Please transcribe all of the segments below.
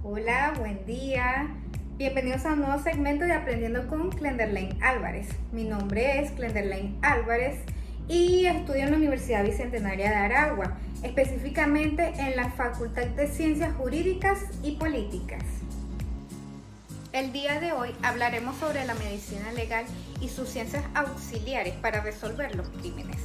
Hola, buen día. Bienvenidos a un nuevo segmento de Aprendiendo con Clenderlane Álvarez. Mi nombre es Clenderlane Álvarez y estudio en la Universidad Bicentenaria de Aragua, específicamente en la Facultad de Ciencias Jurídicas y Políticas. El día de hoy hablaremos sobre la medicina legal y sus ciencias auxiliares para resolver los crímenes.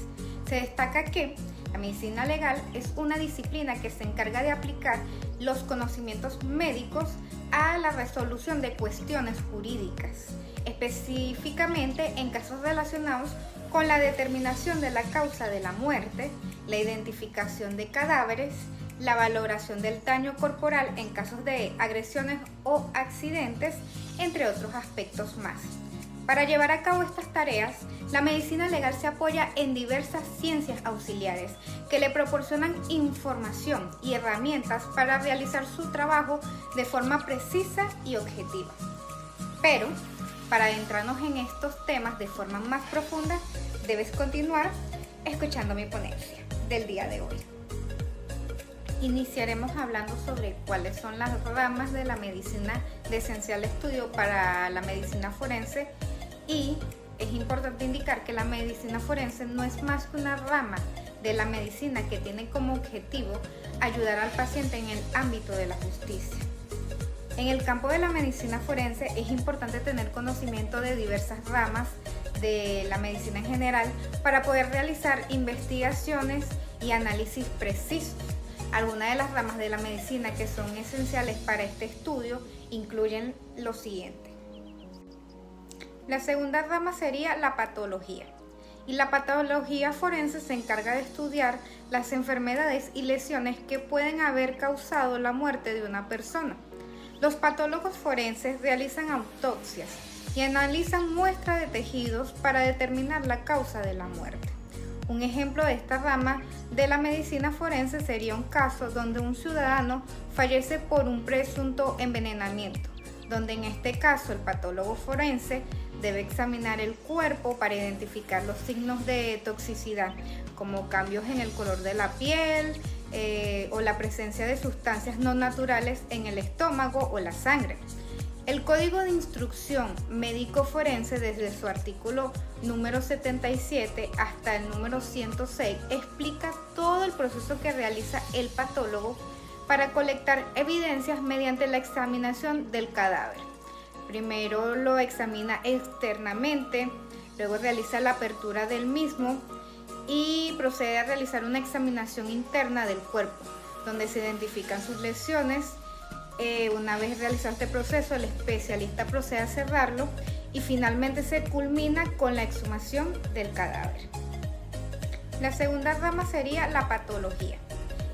Se destaca que la medicina legal es una disciplina que se encarga de aplicar los conocimientos médicos a la resolución de cuestiones jurídicas, específicamente en casos relacionados con la determinación de la causa de la muerte, la identificación de cadáveres, la valoración del daño corporal en casos de agresiones o accidentes, entre otros aspectos más. Para llevar a cabo estas tareas, la medicina legal se apoya en diversas ciencias auxiliares que le proporcionan información y herramientas para realizar su trabajo de forma precisa y objetiva. Pero, para adentrarnos en estos temas de forma más profunda, debes continuar escuchando mi ponencia del día de hoy. Iniciaremos hablando sobre cuáles son las ramas de la medicina de esencial estudio para la medicina forense, y es importante indicar que la medicina forense no es más que una rama de la medicina que tiene como objetivo ayudar al paciente en el ámbito de la justicia. En el campo de la medicina forense es importante tener conocimiento de diversas ramas de la medicina en general para poder realizar investigaciones y análisis precisos. Algunas de las ramas de la medicina que son esenciales para este estudio incluyen lo siguiente. La segunda rama sería la patología. Y la patología forense se encarga de estudiar las enfermedades y lesiones que pueden haber causado la muerte de una persona. Los patólogos forenses realizan autopsias y analizan muestras de tejidos para determinar la causa de la muerte. Un ejemplo de esta rama de la medicina forense sería un caso donde un ciudadano fallece por un presunto envenenamiento, donde en este caso el patólogo forense debe examinar el cuerpo para identificar los signos de toxicidad, como cambios en el color de la piel o la presencia de sustancias no naturales en el estómago o la sangre. El Código de Instrucción Médico Forense, desde su artículo número 77 hasta el número 106, explica todo el proceso que realiza el patólogo para colectar evidencias mediante la examinación del cadáver. Primero lo examina externamente, luego realiza la apertura del mismo y procede a realizar una examinación interna del cuerpo, donde se identifican sus lesiones. Una vez realizado este proceso, el especialista procede a cerrarlo y finalmente se culmina con la exhumación del cadáver. La segunda rama sería la patología.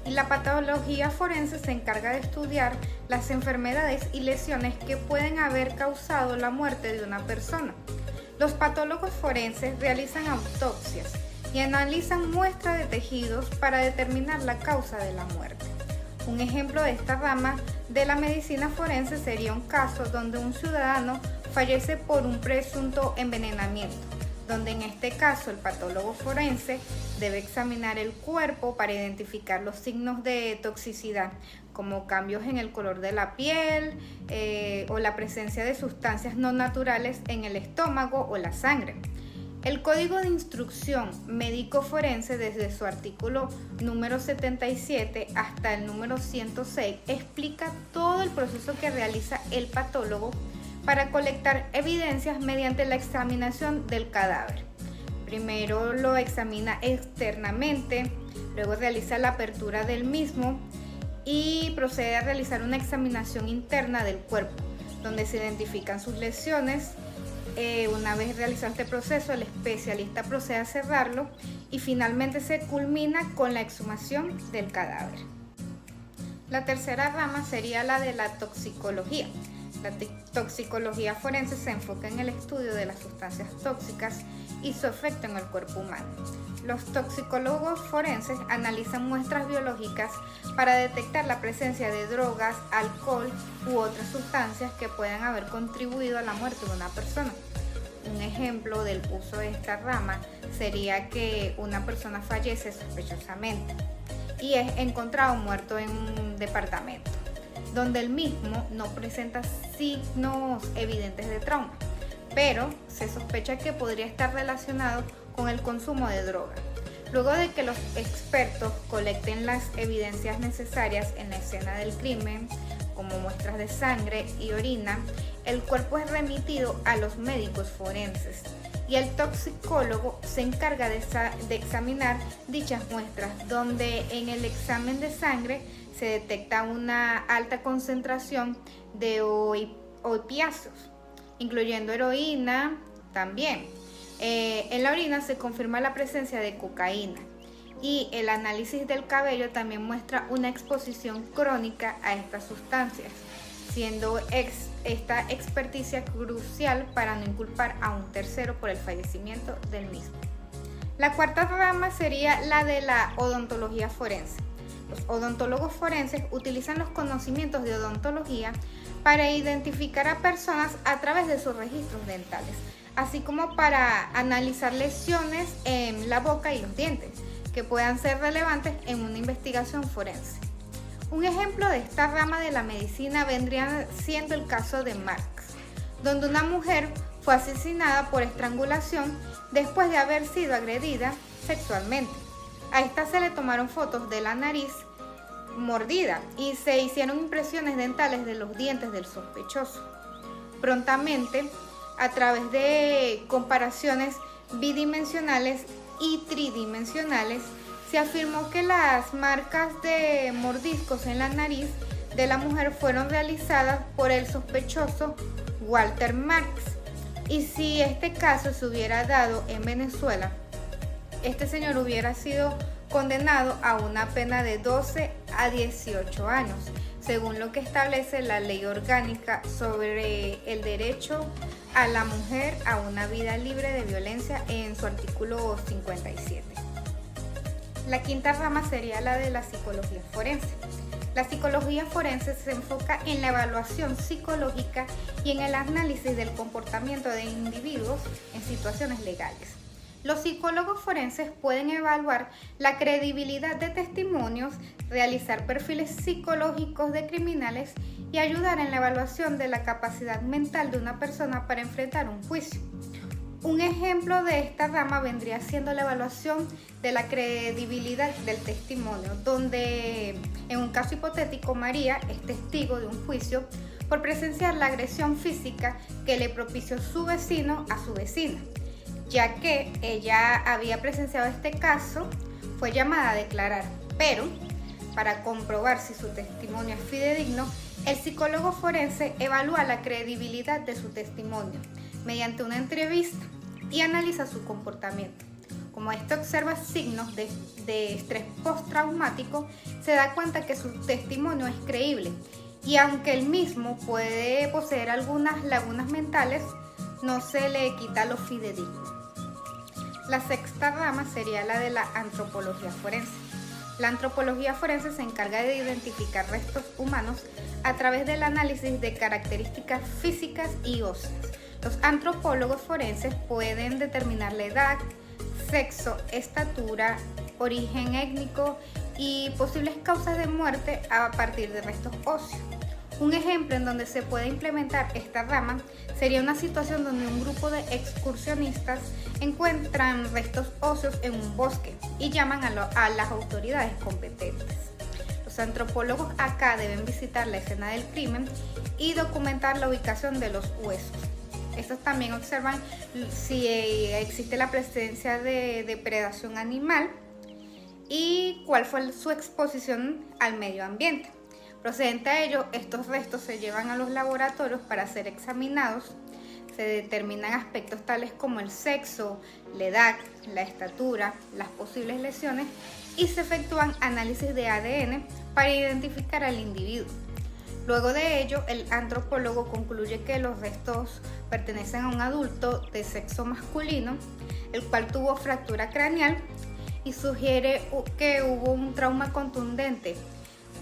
Y la patología forense se encarga de estudiar las enfermedades y lesiones que pueden haber causado la muerte de una persona. Los patólogos forenses realizan autopsias y analizan muestras de tejidos para determinar la causa de la muerte. Un ejemplo de esta rama de la medicina forense sería un caso donde un ciudadano fallece por un presunto envenenamiento, donde en este caso el patólogo forense debe examinar el cuerpo para identificar los signos de toxicidad, como cambios en el color de la piel o la presencia de sustancias no naturales en el estómago o la sangre. El Código de Instrucción Médico Forense, desde su artículo número 77 hasta el número 106, explica todo el proceso que realiza el patólogo para colectar evidencias mediante la examinación del cadáver. Primero lo examina externamente, luego realiza la apertura del mismo y procede a realizar una examinación interna del cuerpo, donde se identifican sus lesiones. Una vez realizado este proceso, el especialista procede a cerrarlo y finalmente se culmina con la exhumación del cadáver. La tercera rama sería la de la toxicología. La toxicología forense se enfoca en el estudio de las sustancias tóxicas y su efecto en el cuerpo humano. Los toxicólogos forenses analizan muestras biológicas para detectar la presencia de drogas, alcohol u otras sustancias que puedan haber contribuido a la muerte de una persona. Un ejemplo del uso de esta rama sería que una persona fallece sospechosamente y es encontrado muerto en un departamento. donde el mismo no presenta signos evidentes de trauma, pero se sospecha que podría estar relacionado con el consumo de droga. Luego de que los expertos colecten las evidencias necesarias en la escena del crimen, como muestras de sangre y orina, el cuerpo es remitido a los médicos forenses y el toxicólogo se encarga de examinar dichas muestras, donde en el examen de sangre se detecta una alta concentración de opiáceos, incluyendo heroína también. En la orina se confirma la presencia de cocaína y el análisis del cabello también muestra una exposición crónica a estas sustancias, siendo esta experticia crucial para no inculpar a un tercero por el fallecimiento del mismo. La cuarta rama sería la de la odontología forense. Los odontólogos forenses utilizan los conocimientos de odontología para identificar a personas a través de sus registros dentales, así como para analizar lesiones en la boca y los dientes que puedan ser relevantes en una investigación forense. Un ejemplo de esta rama de la medicina vendría siendo el caso de Marx, donde una mujer fue asesinada por estrangulación después de haber sido agredida sexualmente. A esta se le tomaron fotos de la nariz mordida y se hicieron impresiones dentales de los dientes del sospechoso. Prontamente, a través de comparaciones bidimensionales y tridimensionales, se afirmó que las marcas de mordiscos en la nariz de la mujer fueron realizadas por el sospechoso Walter Marx. Y si este caso se hubiera dado en Venezuela, este señor hubiera sido condenado a una pena de 12 a 18 años, según lo que establece la Ley Orgánica sobre el derecho a la mujer a una vida libre de violencia en su artículo 57. La quinta rama sería la de la psicología forense. La psicología forense se enfoca en la evaluación psicológica y en el análisis del comportamiento de individuos en situaciones legales. Los psicólogos forenses pueden evaluar la credibilidad de testimonios, realizar perfiles psicológicos de criminales y ayudar en la evaluación de la capacidad mental de una persona para enfrentar un juicio. Un ejemplo de esta rama vendría siendo la evaluación de la credibilidad del testimonio, donde en un caso hipotético María es testigo de un juicio por presenciar la agresión física que le propició su vecino a su vecina. Ya que ella había presenciado este caso, fue llamada a declarar, pero para comprobar si su testimonio es fidedigno, el psicólogo forense evalúa la credibilidad de su testimonio mediante una entrevista y analiza su comportamiento. Como éste observa signos de estrés postraumático, se da cuenta que su testimonio es creíble y aunque el mismo puede poseer algunas lagunas mentales, no se le quita lo fidedigno. La sexta rama sería la de la antropología forense. La antropología forense se encarga de identificar restos humanos a través del análisis de características físicas y óseas. Los antropólogos forenses pueden determinar la edad, sexo, estatura, origen étnico y posibles causas de muerte a partir de restos óseos. Un ejemplo en donde se puede implementar esta rama sería una situación donde un grupo de excursionistas encuentran restos óseos en un bosque y llaman a las autoridades competentes. Los antropólogos acá deben visitar la escena del crimen y documentar la ubicación de los huesos. Estos también observan si existe la presencia de depredación animal y cuál fue su exposición al medio ambiente. Procedente a ello, estos restos se llevan a los laboratorios para ser examinados. Se determinan aspectos tales como el sexo, la edad, la estatura, las posibles lesiones y se efectúan análisis de ADN para identificar al individuo. Luego de ello, el antropólogo concluye que los restos pertenecen a un adulto de sexo masculino, el cual tuvo fractura craneal y sugiere que hubo un trauma contundente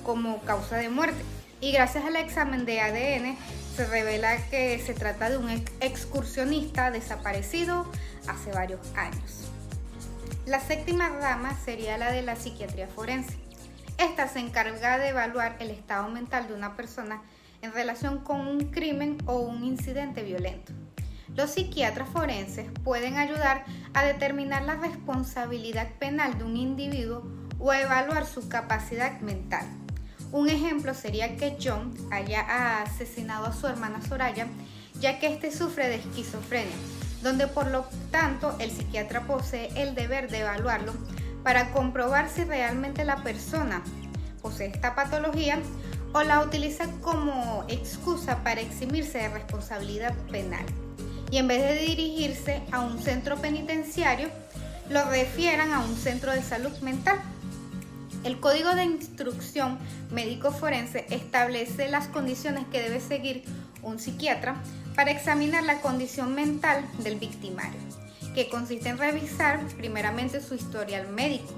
como causa de muerte. Y gracias al examen de ADN se revela que se trata de un excursionista desaparecido hace varios años. La séptima rama sería la de la psiquiatría forense. Esta se encarga de evaluar el estado mental de una persona en relación con un crimen o un incidente violento. Los psiquiatras forenses pueden ayudar a determinar la responsabilidad penal de un individuo o a evaluar su capacidad mental. Un ejemplo sería que John haya asesinado a su hermana Soraya, ya que éste sufre de esquizofrenia, donde por lo tanto el psiquiatra posee el deber de evaluarlo para comprobar si realmente la persona posee esta patología o la utiliza como excusa para eximirse de responsabilidad penal. Y en vez de dirigirse a un centro penitenciario, lo refieran a un centro de salud mental. El Código de Instrucción Médico Forense establece las condiciones que debe seguir un psiquiatra para examinar la condición mental del victimario, que consiste en revisar primeramente su historial médico,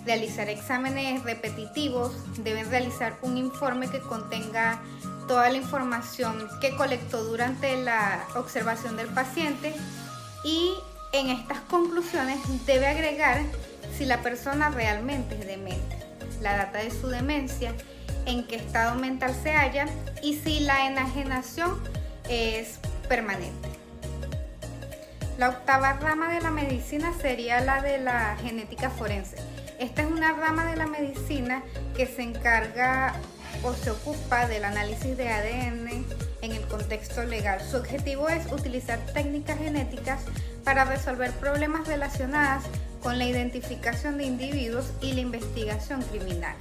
realizar exámenes repetitivos, deben realizar un informe que contenga toda la información que colectó durante la observación del paciente y en estas conclusiones debe agregar si la persona realmente es demente, la data de su demencia, en qué estado mental se halla y si la enajenación es permanente. La octava rama de la medicina sería la de la genética forense. Esta es una rama de la medicina que se encarga o se ocupa del análisis de ADN en el contexto legal. Su objetivo es utilizar técnicas genéticas para resolver problemas relacionados con la identificación de individuos y la investigación criminal.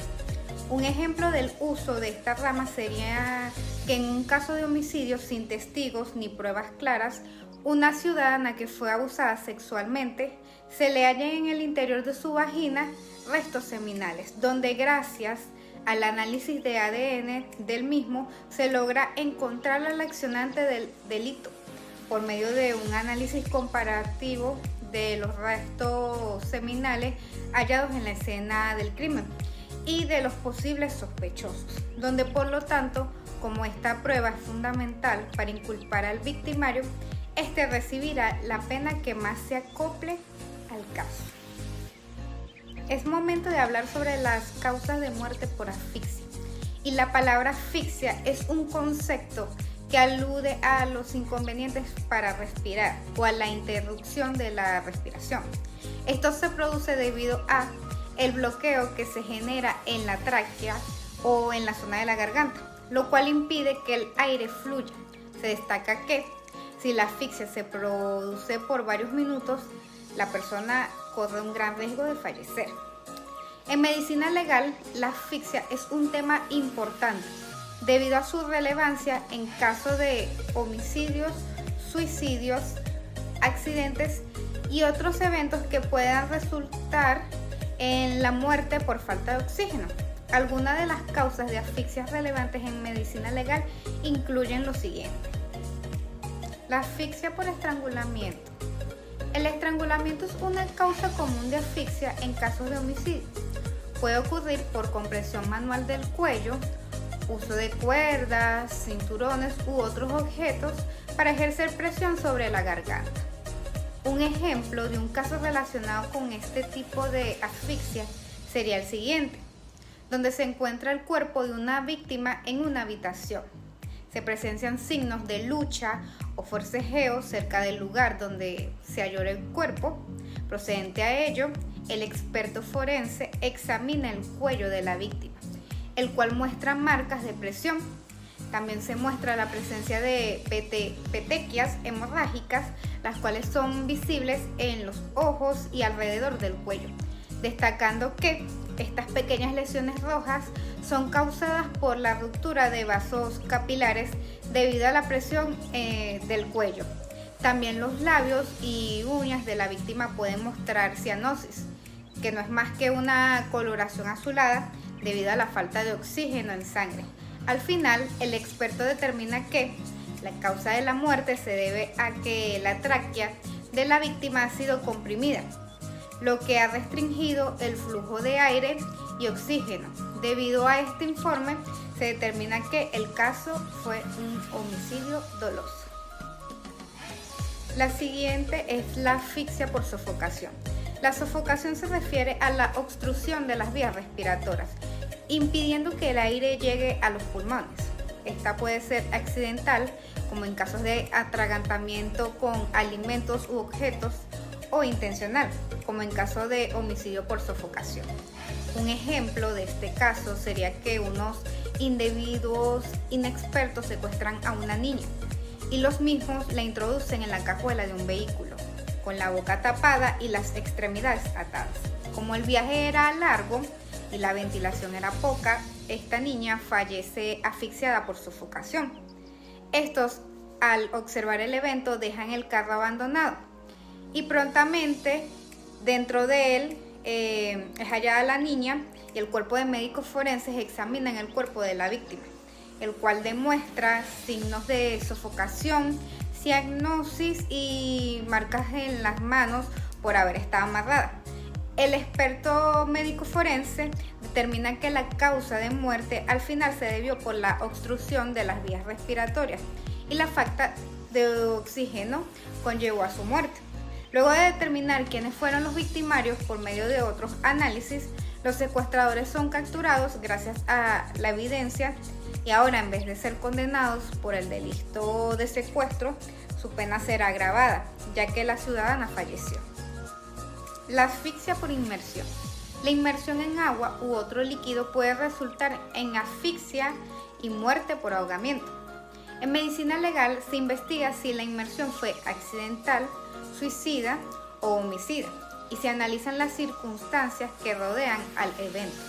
Un ejemplo del uso de esta rama sería que en un caso de homicidio sin testigos ni pruebas claras, una ciudadana que fue abusada sexualmente se le halla en el interior de su vagina restos seminales, donde gracias al análisis de ADN del mismo se logra encontrar al accionante del delito por medio de un análisis comparativo de los restos seminales hallados en la escena del crimen y de los posibles sospechosos, donde por lo tanto, como esta prueba es fundamental para inculpar al victimario, este recibirá la pena que más se acople al caso. Es momento de hablar sobre las causas de muerte por asfixia. Y la palabra asfixia es un concepto que alude a los inconvenientes para respirar o a la interrupción de la respiración. Esto se produce debido a el bloqueo que se genera en la tráquea o en la zona de la garganta, lo cual impide que el aire fluya. Se destaca que si la asfixia se produce por varios minutos, la persona corre un gran riesgo de fallecer. En medicina legal, la asfixia es un tema importante debido a su relevancia en caso de homicidios, suicidios, accidentes y otros eventos que puedan resultar en la muerte por falta de oxígeno. Algunas de las causas de asfixias relevantes en medicina legal incluyen lo siguiente. La asfixia por estrangulamiento. El estrangulamiento es una causa común de asfixia en casos de homicidio. Puede ocurrir por compresión manual del cuello, uso de cuerdas, cinturones u otros objetos para ejercer presión sobre la garganta. Un ejemplo de un caso relacionado con este tipo de asfixia sería el siguiente, donde se encuentra el cuerpo de una víctima en una habitación. Se presencian signos de lucha o forcejeo cerca del lugar donde se halló el cuerpo. Procedente a ello, el experto forense examina el cuello de la víctima, el cual muestra marcas de presión. También se muestra la presencia de petequias hemorrágicas, las cuales son visibles en los ojos y alrededor del cuello, destacando que estas pequeñas lesiones rojas son causadas por la ruptura de vasos capilares debido a la presión del cuello. También los labios y uñas de la víctima pueden mostrar cianosis, que no es más que una coloración azulada debido a la falta de oxígeno en sangre. Al final, el experto determina que la causa de la muerte se debe a que la tráquea de la víctima ha sido comprimida, lo que ha restringido el flujo de aire y oxígeno. Debido a este informe, se determina que el caso fue un homicidio doloso. La siguiente es la asfixia por sofocación. La sofocación se refiere a la obstrucción de las vías respiratorias, impidiendo que el aire llegue a los pulmones. Esta puede ser accidental, como en casos de atragantamiento con alimentos u objetos, o intencional, como en caso de homicidio por sofocación. Un ejemplo de este caso sería que unos individuos inexpertos secuestran a una niña y los mismos la introducen en la cajuela de un vehículo, con la boca tapada y las extremidades atadas. Como el viaje era largo y la ventilación era poca, esta niña fallece asfixiada por sofocación. Estos, al observar el evento, dejan el carro abandonado y prontamente dentro de él es hallada la niña y el cuerpo de médicos forenses examinan el cuerpo de la víctima, el cual demuestra signos de sofocación, cianosis y marcas en las manos por haber estado amarrada. El experto médico forense determina que la causa de muerte al final se debió por la obstrucción de las vías respiratorias y la falta de oxígeno conllevó a su muerte. Luego de determinar quiénes fueron los victimarios por medio de otros análisis, los secuestradores son capturados gracias a la evidencia y ahora, en vez de ser condenados por el delito de secuestro, su pena será agravada, ya que la ciudadana falleció. La asfixia por inmersión. La inmersión en agua u otro líquido puede resultar en asfixia y muerte por ahogamiento. En medicina legal se investiga si la inmersión fue accidental, suicida o homicida, y se analizan las circunstancias que rodean al evento.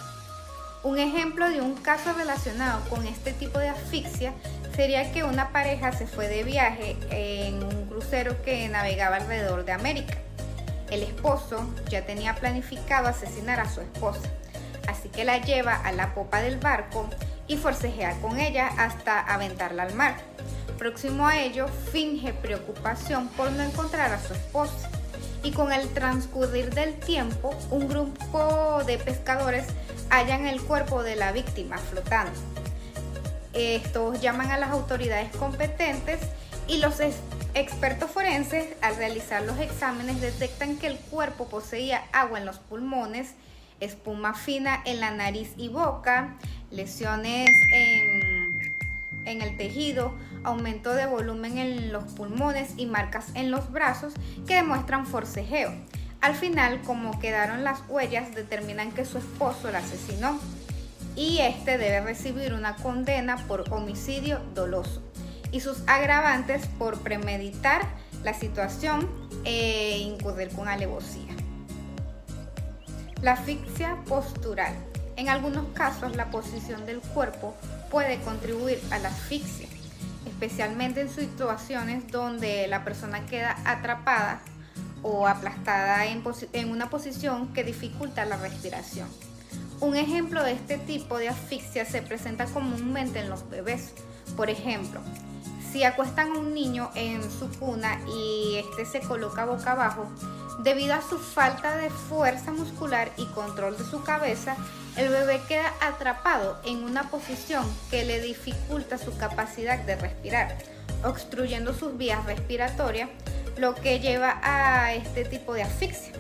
Un ejemplo de un caso relacionado con este tipo de asfixia sería que una pareja se fue de viaje en un crucero que navegaba alrededor de América. El esposo ya tenía planificado asesinar a su esposa, así que la lleva a la popa del barco y forcejea con ella hasta aventarla al mar. Próximo a ello, finge preocupación por no encontrar a su esposa, y con el transcurrir del tiempo, un grupo de pescadores hallan el cuerpo de la víctima flotando. Estos llaman a las autoridades competentes y los expertos forenses, al realizar los exámenes, detectan que el cuerpo poseía agua en los pulmones, espuma fina en la nariz y boca, lesiones en el tejido, aumento de volumen en los pulmones y marcas en los brazos que demuestran forcejeo. Al final, como quedaron las huellas, determinan que su esposo la asesinó y este debe recibir una condena por homicidio doloso y sus agravantes por premeditar la situación e incurrir con alevosía. La asfixia postural. En algunos casos, la posición del cuerpo puede contribuir a la asfixia, especialmente en situaciones donde la persona queda atrapada o aplastada en una posición que dificulta la respiración. Un ejemplo de este tipo de asfixia se presenta comúnmente en los bebés. Por ejemplo, si acuestan a un niño en su cuna y este se coloca boca abajo, debido a su falta de fuerza muscular y control de su cabeza, el bebé queda atrapado en una posición que le dificulta su capacidad de respirar, obstruyendo sus vías respiratorias, lo que lleva a este tipo de asfixia.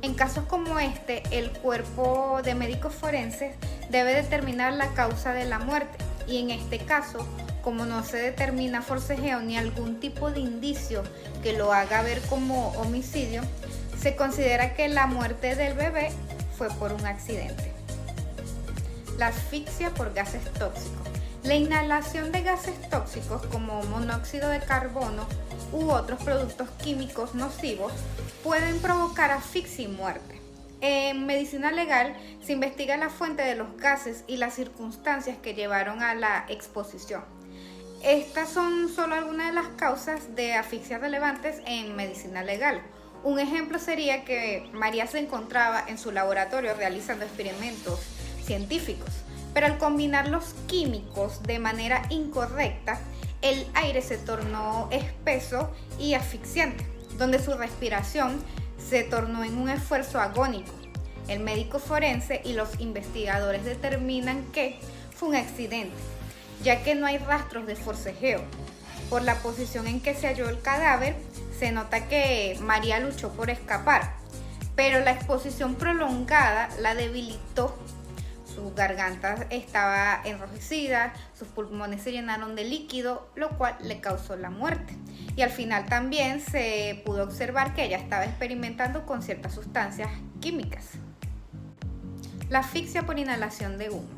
En casos como este, el cuerpo de médicos forenses debe determinar la causa de la muerte y en este caso, como no se determina forcejeo ni algún tipo de indicio que lo haga ver como homicidio, se considera que la muerte del bebé fue por un accidente. La asfixia por gases tóxicos. La inhalación de gases tóxicos como monóxido de carbono u otros productos químicos nocivos pueden provocar asfixia y muerte. En medicina legal se investiga la fuente de los gases y las circunstancias que llevaron a la exposición. Estas son solo algunas de las causas de asfixia relevantes en medicina legal. Un ejemplo sería que María se encontraba en su laboratorio realizando experimentos científicos, pero al combinar los químicos de manera incorrecta, el aire se tornó espeso y asfixiante, donde su respiración se tornó en un esfuerzo agónico. El médico forense y los investigadores determinan que fue un accidente, ya que no hay rastros de forcejeo. Por la posición en que se halló el cadáver, se nota que María luchó por escapar, pero la exposición prolongada la debilitó. su garganta estaba enrojecida, sus pulmones se llenaron de líquido, lo cual le causó la muerte. Y al final también se pudo observar que ella estaba experimentando con ciertas sustancias químicas. La asfixia por inhalación de humo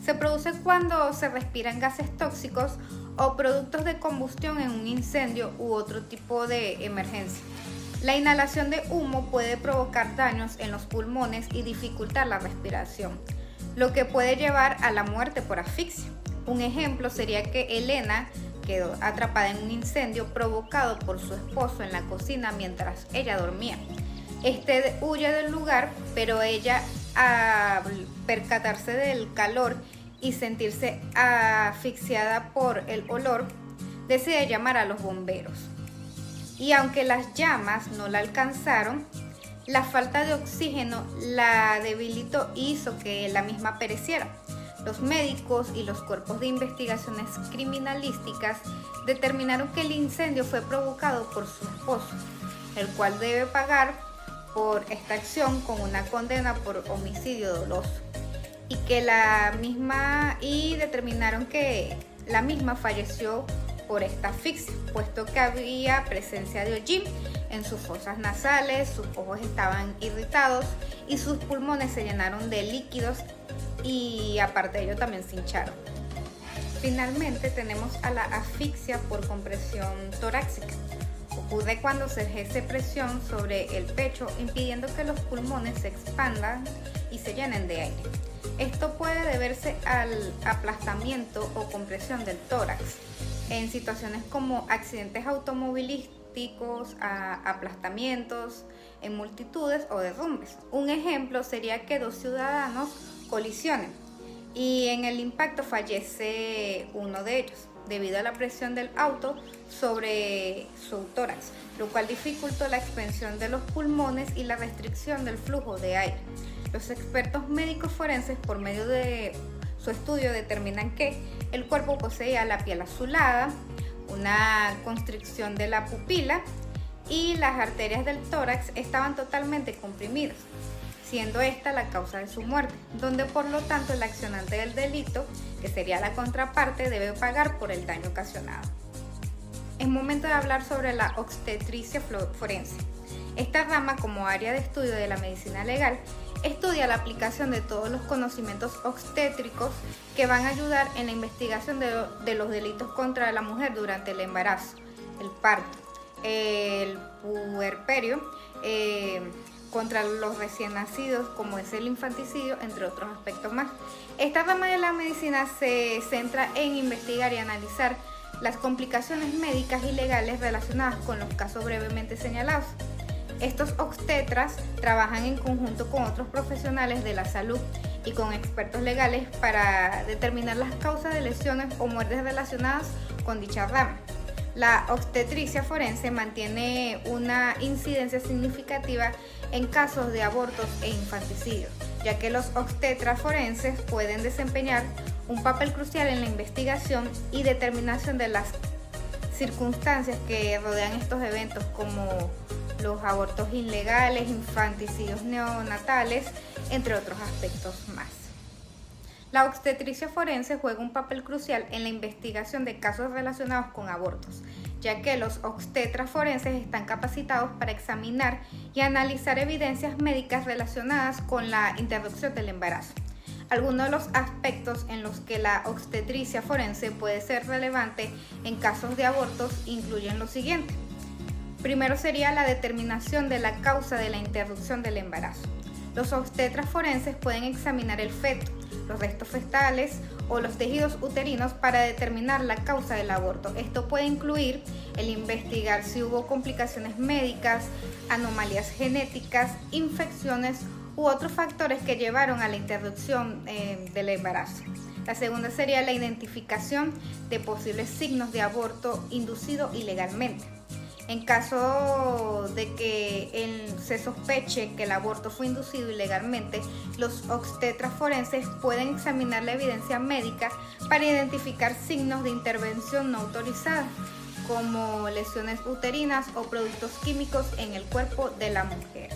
se produce cuando se respiran gases tóxicos o productos de combustión en un incendio u otro tipo de emergencia. La inhalación de humo puede provocar daños en los pulmones y dificultar la respiración, lo que puede llevar a la muerte por asfixia. Un ejemplo sería que Elena quedó atrapada en un incendio provocado por su esposo en la cocina mientras ella dormía. Este huye del lugar, pero ella, al percatarse del calor y sentirse asfixiada por el olor, decide llamar a los bomberos. Y aunque las llamas no la alcanzaron, la falta de oxígeno la debilitó y hizo que la misma pereciera. Los médicos y los cuerpos de investigaciones criminalísticas determinaron que el incendio fue provocado por su esposo, el cual debe pagar por esta acción con una condena por homicidio doloso, y determinaron que la misma falleció por esta asfixia, puesto que había presencia de hollín en sus fosas nasales, sus ojos estaban irritados y sus pulmones se llenaron de líquidos y aparte de ello también se hincharon. Finalmente tenemos a la asfixia por compresión torácica. Ocurre cuando se ejerce presión sobre el pecho impidiendo que los pulmones se expandan y se llenen de aire. Esto puede deberse al aplastamiento o compresión del tórax en situaciones como accidentes automovilísticos, aplastamientos en multitudes o derrumbes. Un ejemplo sería que dos ciudadanos colisionen y en el impacto fallece uno de ellos debido a la presión del auto sobre su tórax, lo cual dificultó la expansión de los pulmones y la restricción del flujo de aire. Los expertos médicos forenses, por medio de su estudio, determinan que el cuerpo poseía la piel azulada, una constricción de la pupila y las arterias del tórax estaban totalmente comprimidas, siendo esta la causa de su muerte, donde por lo tanto el accionante del delito, que sería la contraparte, debe pagar por el daño ocasionado. Es momento de hablar sobre la obstetricia forense. Esta rama, como área de estudio de la medicina legal, estudia la aplicación de todos los conocimientos obstétricos que van a ayudar en la investigación de los delitos contra la mujer durante el embarazo, el parto, el puerperio, contra los recién nacidos, como es el infanticidio, entre otros aspectos más. Esta rama de la medicina se centra en investigar y analizar las complicaciones médicas y legales relacionadas con los casos brevemente señalados. Estos obstetras trabajan en conjunto con otros profesionales de la salud y con expertos legales para determinar las causas de lesiones o muertes relacionadas con dicha rama. La obstetricia forense mantiene una incidencia significativa en casos de abortos e infanticidios, ya que los obstetras forenses pueden desempeñar un papel crucial en la investigación y determinación de las circunstancias que rodean estos eventos, como los abortos ilegales, infanticidios neonatales, entre otros aspectos más. La obstetricia forense juega un papel crucial en la investigación de casos relacionados con abortos, ya que los obstetras forenses están capacitados para examinar y analizar evidencias médicas relacionadas con la interrupción del embarazo. Algunos de los aspectos en los que la obstetricia forense puede ser relevante en casos de abortos incluyen lo siguiente. Primero sería la determinación de la causa de la interrupción del embarazo. Los obstetras forenses pueden examinar el feto, los restos fetales o los tejidos uterinos para determinar la causa del aborto. Esto puede incluir el investigar si hubo complicaciones médicas, anomalías genéticas, infecciones u otros factores que llevaron a la interrupción del embarazo. La segunda sería la identificación de posibles signos de aborto inducido ilegalmente. En caso de que se sospeche que el aborto fue inducido ilegalmente, los obstetras forenses pueden examinar la evidencia médica para identificar signos de intervención no autorizada, como lesiones uterinas o productos químicos en el cuerpo de la mujer.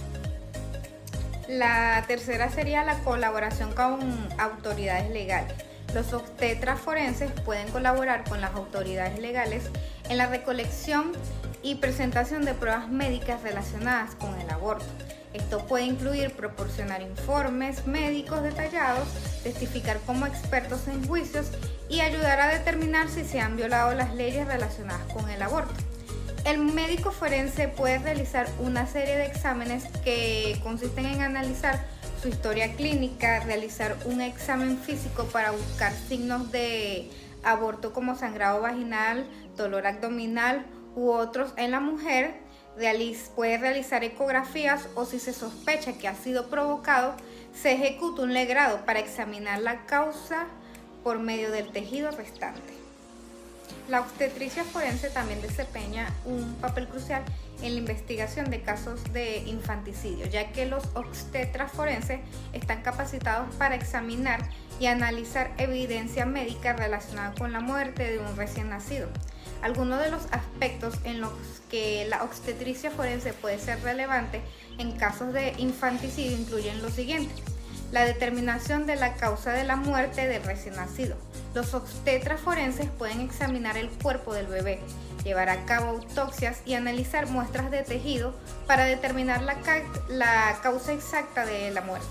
La tercera sería la colaboración con autoridades legales. Los obstetras forenses pueden colaborar con las autoridades legales en la recolección y presentación de pruebas médicas relacionadas con el aborto. Esto puede incluir proporcionar informes médicos detallados, testificar como expertos en juicios y ayudar a determinar si se han violado las leyes relacionadas con el aborto. El médico forense puede realizar una serie de exámenes que consisten en analizar su historia clínica, realizar un examen físico para buscar signos de aborto como sangrado vaginal, dolor abdominal u otros en la mujer. Puede realizar ecografías o, si se sospecha que ha sido provocado, se ejecuta un legrado para examinar la causa por medio del tejido restante. La obstetricia forense también desempeña un papel crucial en la investigación de casos de infanticidio, ya que los obstetras forenses están capacitados para examinar y analizar evidencia médica relacionada con la muerte de un recién nacido. Algunos de los aspectos en los que la obstetricia forense puede ser relevante en casos de infanticidio incluyen lo siguiente: la determinación de la causa de la muerte del recién nacido. Los obstetras forenses pueden examinar el cuerpo del bebé, llevar a cabo autopsias y analizar muestras de tejido para determinar la causa exacta de la muerte.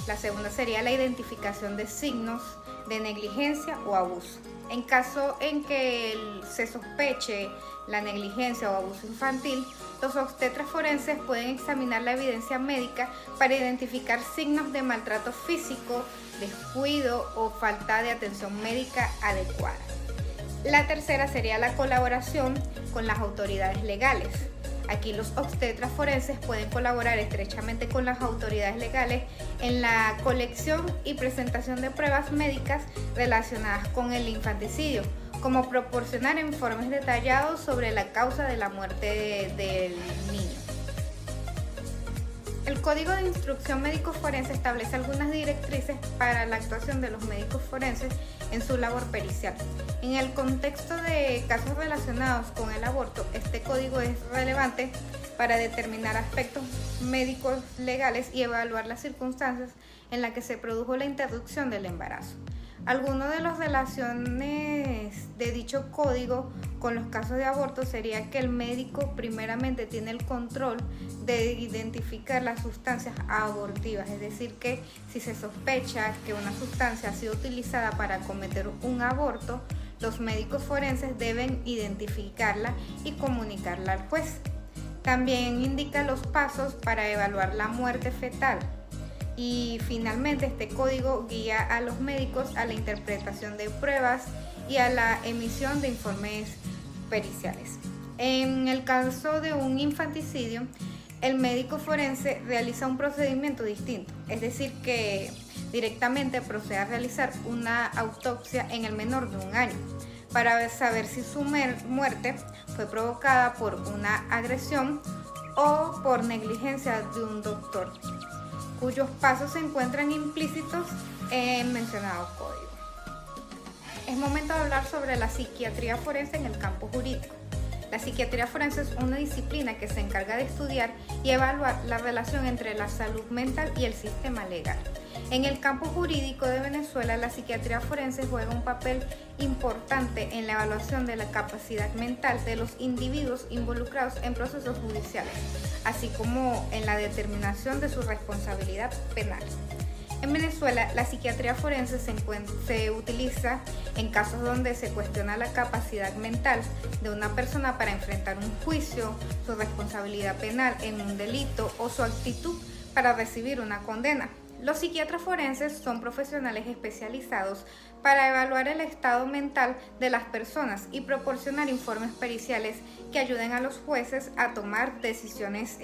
La segunda sería la identificación de signos de negligencia o abuso. En caso en que se sospeche la negligencia o abuso infantil, los obstetras forenses pueden examinar la evidencia médica para identificar signos de maltrato físico, descuido o falta de atención médica adecuada. La tercera sería la colaboración con las autoridades legales. Aquí los obstetras forenses pueden colaborar estrechamente con las autoridades legales en la colección y presentación de pruebas médicas relacionadas con el infanticidio, como proporcionar informes detallados sobre la causa de la muerte del niño. El Código de Instrucción Médico Forense establece algunas directrices para la actuación de los médicos forenses en su labor pericial. En el contexto de casos relacionados con el aborto, este código es relevante para determinar aspectos médicos legales y evaluar las circunstancias en las que se produjo la interrupción del embarazo. Algunas de las relaciones de dicho código con los casos de aborto sería que el médico primeramente tiene el control de identificar las sustancias abortivas, es decir, que si se sospecha que una sustancia ha sido utilizada para cometer un aborto, los médicos forenses deben identificarla y comunicarla al juez. También indica los pasos para evaluar la muerte fetal. Y finalmente este código guía a los médicos a la interpretación de pruebas y a la emisión de informes periciales. En el caso de un infanticidio, el médico forense realiza un procedimiento distinto, es decir, que directamente procede a realizar una autopsia en el menor de 1 año para saber si su muerte fue provocada por una agresión o por negligencia de un doctor, cuyos pasos se encuentran implícitos en mencionado código. Es momento de hablar sobre la psiquiatría forense en el campo jurídico. La psiquiatría forense es una disciplina que se encarga de estudiar y evaluar la relación entre la salud mental y el sistema legal. En el campo jurídico de Venezuela, la psiquiatría forense juega un papel importante en la evaluación de la capacidad mental de los individuos involucrados en procesos judiciales, así como en la determinación de su responsabilidad penal. En Venezuela, la psiquiatría forense se utiliza en casos donde se cuestiona la capacidad mental de una persona para enfrentar un juicio, su responsabilidad penal en un delito o su actitud para recibir una condena. Los psiquiatras forenses son profesionales especializados para evaluar el estado mental de las personas y proporcionar informes periciales que ayuden a los jueces a tomar decisiones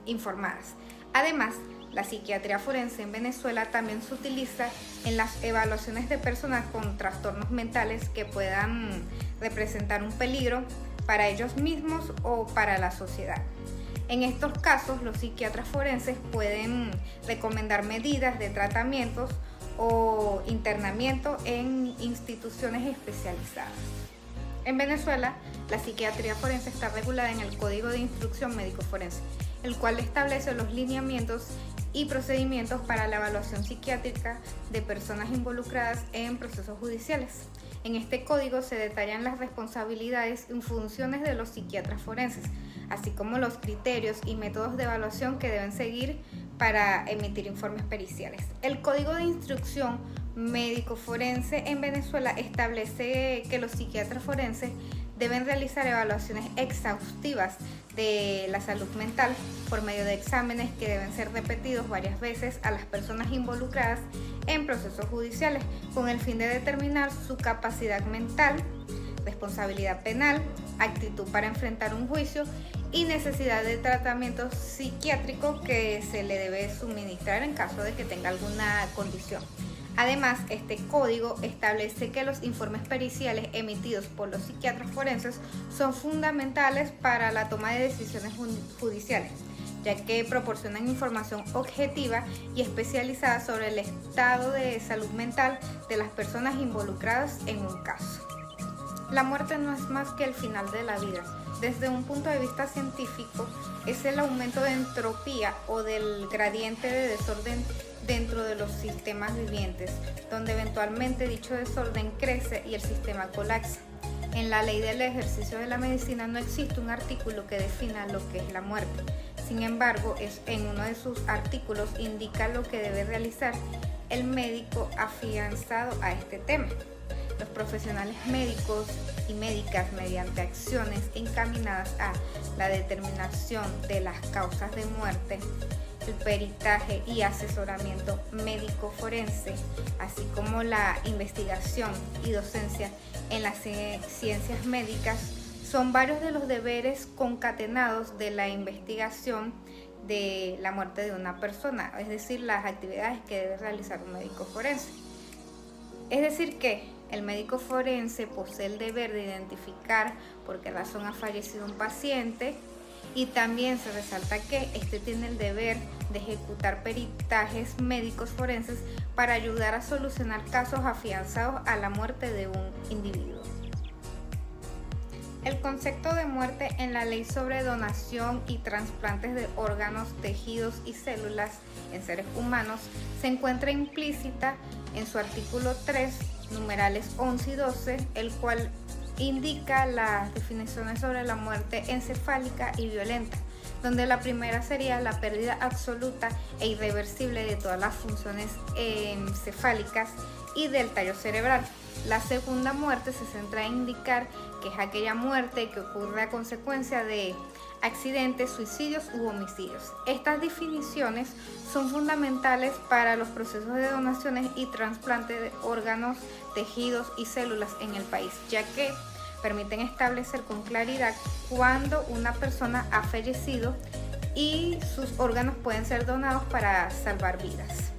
informadas. Además, la psiquiatría forense en Venezuela también se utiliza en las evaluaciones de personas con trastornos mentales que puedan representar un peligro para ellos mismos o para la sociedad. En estos casos, los psiquiatras forenses pueden recomendar medidas de tratamientos o internamiento en instituciones especializadas. En Venezuela, la psiquiatría forense está regulada en el Código de Instrucción Médico Forense, el cual establece los lineamientos y procedimientos para la evaluación psiquiátrica de personas involucradas en procesos judiciales. En este código se detallan las responsabilidades y funciones de los psiquiatras forenses, así como los criterios y métodos de evaluación que deben seguir para emitir informes periciales. El Código de Instrucción Médico Forense en Venezuela establece que los psiquiatras forenses deben realizar evaluaciones exhaustivas de la salud mental por medio de exámenes que deben ser repetidos varias veces a las personas involucradas en procesos judiciales con el fin de determinar su capacidad mental, responsabilidad penal, actitud para enfrentar un juicio y necesidad de tratamiento psiquiátrico que se le debe suministrar en caso de que tenga alguna condición. Además, este código establece que los informes periciales emitidos por los psiquiatras forenses son fundamentales para la toma de decisiones judiciales, ya que proporcionan información objetiva y especializada sobre el estado de salud mental de las personas involucradas en un caso. La muerte no es más que el final de la vida. Desde un punto de vista científico, es el aumento de entropía o del gradiente de desorden dentro de los sistemas vivientes, donde eventualmente dicho desorden crece y el sistema colapsa. En la ley del ejercicio de la medicina no existe un artículo que defina lo que es la muerte. Sin embargo, en uno de sus artículos indica lo que debe realizar el médico afianzado a este tema. Los profesionales médicos y médicas, mediante acciones encaminadas a la determinación de las causas de muerte, el peritaje y asesoramiento médico forense, así como la investigación y docencia en las ciencias médicas, son varios de los deberes concatenados de la investigación de la muerte de una persona, es decir, las actividades que debe realizar un médico forense. Es decir que el médico forense posee el deber de identificar por qué razón ha fallecido un paciente, y también se resalta que este tiene el deber de ejecutar peritajes médicos forenses para ayudar a solucionar casos afianzados a la muerte de un individuo. El concepto de muerte en la Ley sobre Donación y Trasplantes de Órganos, Tejidos y Células en Seres Humanos se encuentra implícita en su artículo 3, numerales 11 y 12, el cual indica las definiciones sobre la muerte encefálica y violenta, donde la primera sería la pérdida absoluta e irreversible de todas las funciones encefálicas y del tallo cerebral. La segunda muerte se centra en indicar que es aquella muerte que ocurre a consecuencia de accidentes, suicidios u homicidios. Estas definiciones son fundamentales para los procesos de donaciones y trasplantes de órganos, tejidos y células en el país, ya que permiten establecer con claridad cuándo una persona ha fallecido y sus órganos pueden ser donados para salvar vidas.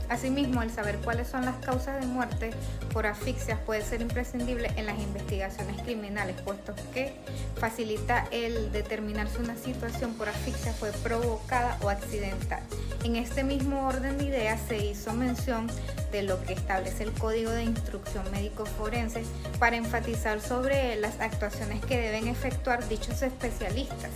Asimismo, el saber cuáles son las causas de muerte por asfixia puede ser imprescindible en las investigaciones criminales, puesto que facilita el determinar si una situación por asfixia fue provocada o accidental. En este mismo orden de ideas se hizo mención de lo que establece el Código de Instrucción Médico Forense para enfatizar sobre las actuaciones que deben efectuar dichos especialistas.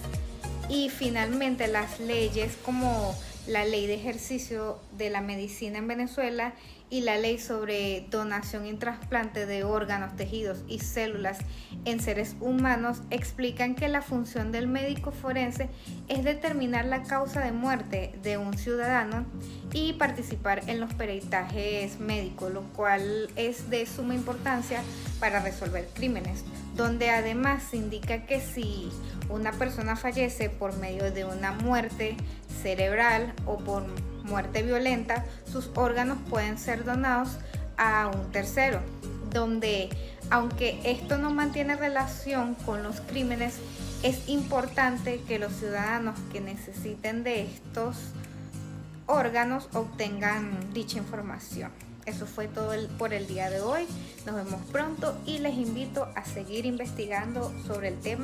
Y finalmente las leyes como la Ley de Ejercicio de la Medicina en Venezuela y la Ley sobre Donación y Trasplante de Órganos, Tejidos y Células en Seres Humanos explican que la función del médico forense es determinar la causa de muerte de un ciudadano y participar en los peritajes médicos, lo cual es de suma importancia para resolver crímenes, donde además se indica que si una persona fallece por medio de una muerte cerebral o por muerte violenta, sus órganos pueden ser donados a un tercero, donde aunque esto no mantiene relación con los crímenes, es importante que los ciudadanos que necesiten de estos órganos obtengan dicha información. Eso fue todo por el día de hoy. Nos vemos pronto y les invito a seguir investigando sobre el tema.